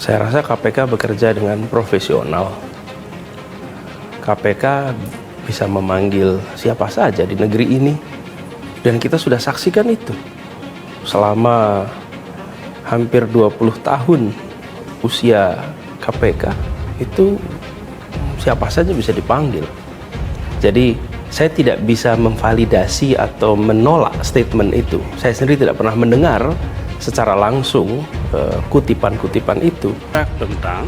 Saya rasa KPK bekerja dengan profesional. KPK bisa memanggil siapa saja di negeri ini, dan kita sudah saksikan itu selama hampir 20 tahun usia KPK. Itu siapa saja bisa dipanggil. Jadi saya tidak bisa memvalidasi atau menolak statement itu. Saya sendiri tidak pernah mendengar secara langsung kutipan-kutipan itu. Tentang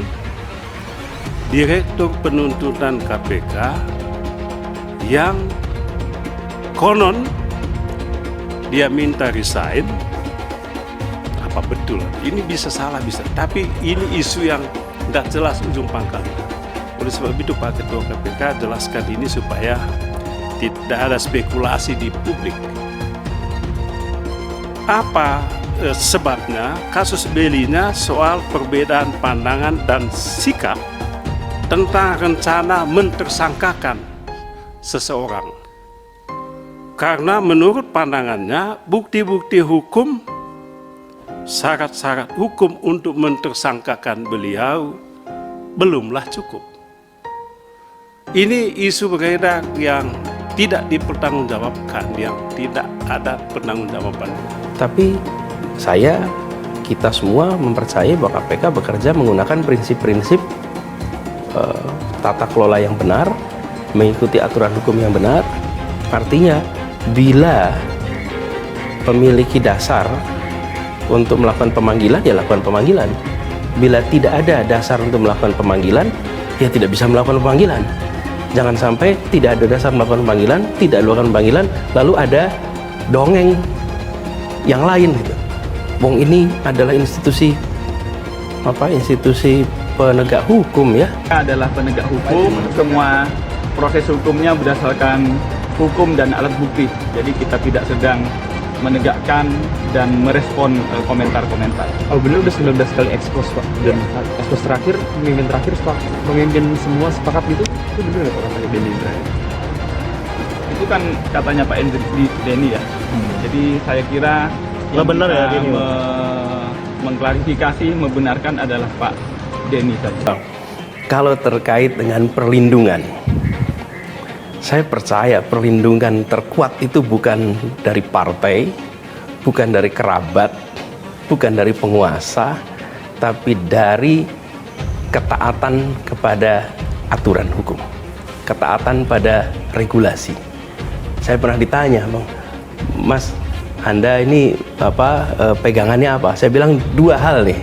Direktur Penuntutan KPK yang konon dia minta resign. Apa betul? Ini bisa salah, bisa. Tapi ini isu yang tidak jelas ujung pangkalnya. Oleh sebab itu Pak Ketua KPK jelaskan ini supaya tidak ada spekulasi di publik. Apa sebabnya? Kasus belinya soal perbedaan pandangan dan sikap tentang rencana mentersangkakan seseorang. Karena menurut pandangannya bukti-bukti hukum, syarat-syarat hukum untuk mentersangkakan beliau belumlah cukup. Ini isu beredar yang tidak dipertanggungjawabkan, yang tidak ada penanggungjawabkan. Tapi kita semua mempercayai bahwa KPK bekerja menggunakan prinsip-prinsip tata kelola yang benar, mengikuti aturan hukum yang benar. Artinya bila memiliki dasar untuk melakukan pemanggilan, ya lakukan pemanggilan. Bila tidak ada dasar untuk melakukan pemanggilan, ya tidak bisa melakukan pemanggilan. Jangan sampai tidak ada dasar melakukan pemanggilan, tidak melakukan pemanggilan, lalu ada dongeng yang lain gitu. Wong ini adalah institusi penegak hukum ya. Adalah penegak hukum, semua proses hukumnya berdasarkan hukum dan alat bukti. Jadi kita tidak sedang menegakkan dan merespon komentar-komentar. Oh benar, udah 19 kali ekspos Pak. Dan ekspos terakhir, pemimpin terakhir pemimpin semua sepakat gitu. Itu benar nggak Pak katanya Denny Indrayana? Itu kan katanya Pak Denny ya. Jadi saya kira yang benar ya Denny. Mengklarifikasi, membenarkan adalah Pak Denny saja. Kalau terkait dengan perlindungan, saya percaya perlindungan terkuat itu bukan dari partai, bukan dari kerabat, bukan dari penguasa, tapi dari ketaatan kepada aturan hukum, ketaatan pada regulasi. Saya pernah ditanya, Bang, Mas, Anda ini pegangannya apa? Saya bilang dua hal nih.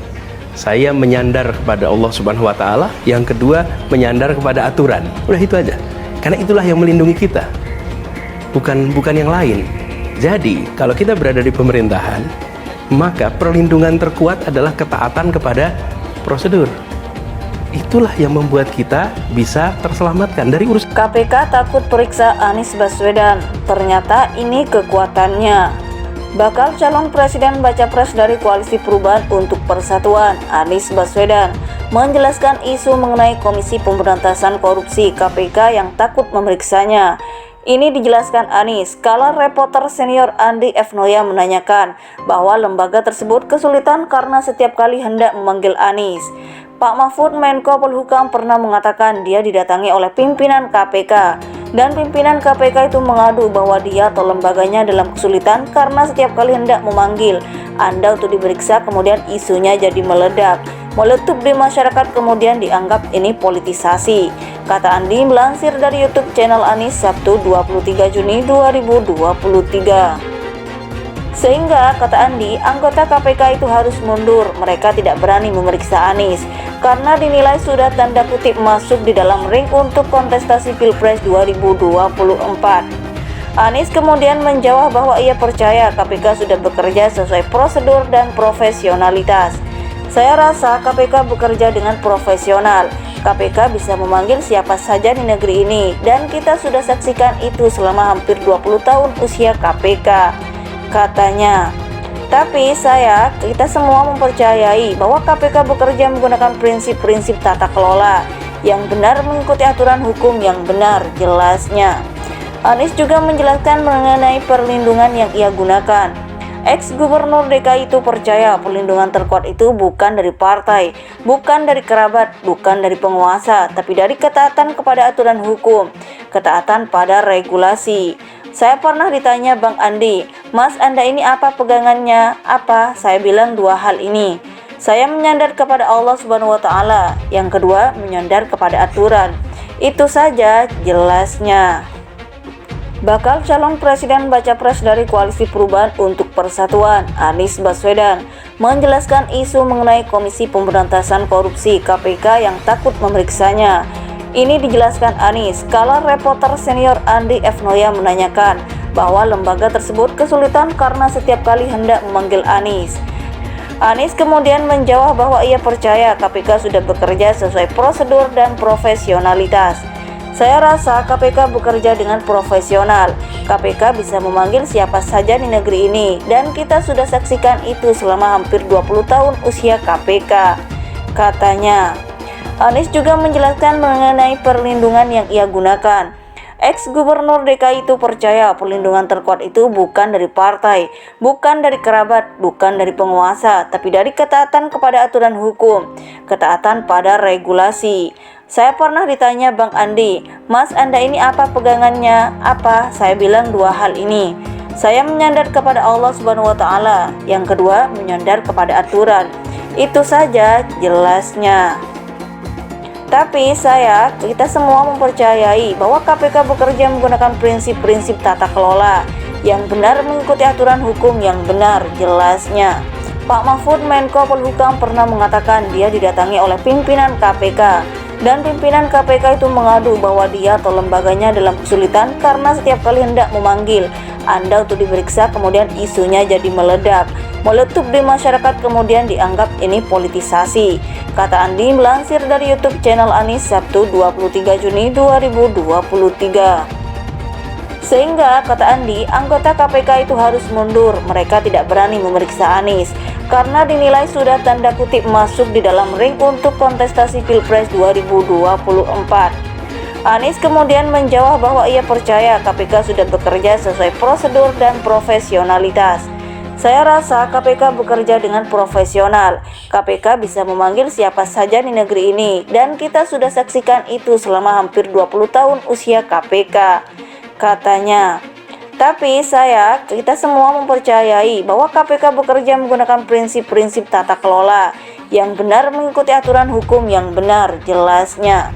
Saya menyandar kepada Allah Subhanahu wa taala, yang kedua menyandar kepada aturan. Udah itu aja. Karena itulah yang melindungi kita. Bukan yang lain. Jadi, kalau kita berada di pemerintahan, maka perlindungan terkuat adalah ketaatan kepada prosedur. Itulah yang membuat kita bisa terselamatkan dari urusan. KPK takut periksa Anies Baswedan. Ternyata ini kekuatannya. Bakal calon presiden baca pres dari Koalisi Perubahan untuk Persatuan, Anies Baswedan, menjelaskan isu mengenai Komisi Pemberantasan Korupsi KPK yang takut memeriksanya. Ini dijelaskan Anies kala reporter senior Andi F. Noya menanyakan bahwa lembaga tersebut kesulitan karena setiap kali hendak memanggil Anies. Pak Mahfud Menko Polhukam pernah mengatakan dia didatangi oleh pimpinan KPK dan pimpinan KPK itu mengadu bahwa dia atau lembaganya dalam kesulitan karena setiap kali hendak memanggil Anda untuk diperiksa, kemudian isunya jadi meletup di masyarakat, kemudian dianggap ini politisasi, kata Andi melansir dari YouTube channel Anies Sabtu 23 Juni 2023. Sehingga, kata Andi, anggota KPK itu harus mundur. Mereka tidak berani memeriksa Anies karena dinilai sudah tanda kutip masuk di dalam ring untuk kontestasi Pilpres 2024. Anies kemudian menjawab bahwa ia percaya KPK sudah bekerja sesuai prosedur dan profesionalitas. Saya rasa KPK bekerja dengan profesional. KPK bisa memanggil siapa saja di negeri ini dan kita sudah saksikan itu selama hampir 20 tahun usia KPK, katanya. Tapi kita semua mempercayai bahwa KPK bekerja menggunakan prinsip-prinsip tata kelola yang benar, mengikuti aturan hukum yang benar, jelasnya. Anies juga menjelaskan mengenai perlindungan yang ia gunakan. Ex-gubernur DKI itu percaya perlindungan terkuat itu bukan dari partai, bukan dari kerabat, bukan dari penguasa, tapi dari ketaatan kepada aturan hukum, ketaatan pada regulasi. Saya pernah ditanya Bang Andi, Mas Anda ini apa pegangannya? Apa? Saya bilang dua hal ini. Saya menyandar kepada Allah Subhanahu wa Ta'ala. Yang kedua, menyandar kepada aturan. Itu saja jelasnya. Bakal calon presiden baca pres dari Koalisi Perubahan untuk Persatuan, Anies Baswedan, menjelaskan isu mengenai Komisi Pemberantasan Korupsi KPK yang takut memeriksanya. Ini dijelaskan Anies kala reporter senior Andi F. Noya menanyakan bahwa lembaga tersebut kesulitan karena setiap kali hendak memanggil Anies. Anies kemudian menjawab bahwa ia percaya KPK sudah bekerja sesuai prosedur dan profesionalitas. Saya rasa KPK bekerja dengan profesional. KPK bisa memanggil siapa saja di negeri ini dan kita sudah saksikan itu selama hampir 20 tahun usia KPK, katanya. Anies juga menjelaskan mengenai perlindungan yang ia gunakan. Ex-gubernur DKI itu percaya perlindungan terkuat itu bukan dari partai, bukan dari kerabat, bukan dari penguasa, tapi dari ketaatan kepada aturan hukum, ketaatan pada regulasi. Saya pernah ditanya Bang Andi, Mas Anda ini apa pegangannya? Apa? Saya bilang dua hal ini. Saya menyandar kepada Allah Subhanahu wa Ta'ala. Yang kedua, menyandar kepada aturan. Itu saja jelasnya. Tapi kita semua mempercayai bahwa KPK bekerja menggunakan prinsip-prinsip tata kelola yang benar, mengikuti aturan hukum yang benar, jelasnya. Pak Mahfud Menko Polhukam pernah mengatakan dia didatangi oleh pimpinan KPK dan pimpinan KPK itu mengadu bahwa dia atau lembaganya dalam kesulitan karena setiap kali hendak memanggil Anda untuk diperiksa kemudian isunya jadi meletup di masyarakat, kemudian dianggap ini politisasi, kata Andi melansir dari YouTube channel Anies Sabtu 23 Juni 2023. Sehingga, kata Andi, anggota KPK itu harus mundur. Mereka tidak berani memeriksa Anies karena dinilai sudah tanda kutip masuk di dalam ring untuk kontestasi Pilpres 2024. Anies kemudian menjawab bahwa ia percaya KPK sudah bekerja sesuai prosedur dan profesionalitas. Saya rasa KPK bekerja dengan profesional. KPK bisa memanggil siapa saja di negeri ini dan kita sudah saksikan itu selama hampir 20 tahun usia KPK, katanya. Tapi kita semua mempercayai bahwa KPK bekerja menggunakan prinsip-prinsip tata kelola yang benar, mengikuti aturan hukum yang benar, jelasnya.